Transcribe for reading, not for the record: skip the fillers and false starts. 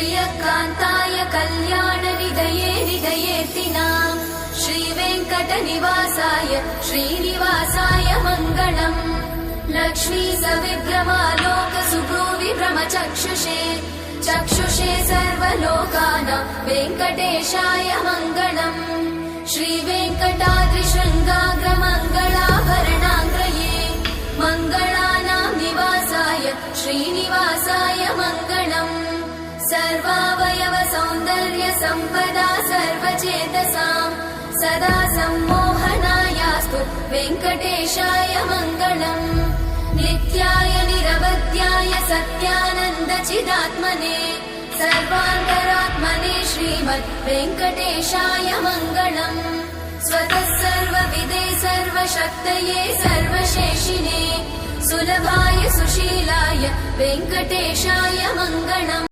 श्रियकान्ताय कल्याणनिधये निधयेऽर्तिनाम् श्रीवेङ्कटनिवासाय श्रीनिवासाय मङ्गलम् लक्ष्मी सविभ्रमालोक सुभ्रूविभ्रमचक्षुषे चक्षुषे सर्वलोकानां वेङ्कटेशाय मङ्गलम् श्रीवेङ्कटाद्रिशृङ्गाग्रमङ्गलाभरणाङ्ग्रये मङ्गलानां निवासाय श्रीनिवासाय मङ्गलम् सर्वावयव सौन्दर्य सम्पदा सर्वचेतसां सदा सम्मोहनायास्तु वेङ्कटेशाय मङ्गलम् नित्याय निरवध्याय सत्यानन्दचिदात्मने सर्वान्तरात्मने श्रीमद् वेङ्कटेशाय मङ्गलम् स्वतः सर्वविदे सर्वशक्तये सर्वशेषिने सुलभाय सुशीलाय वेङ्कटेशाय मङ्गलम्।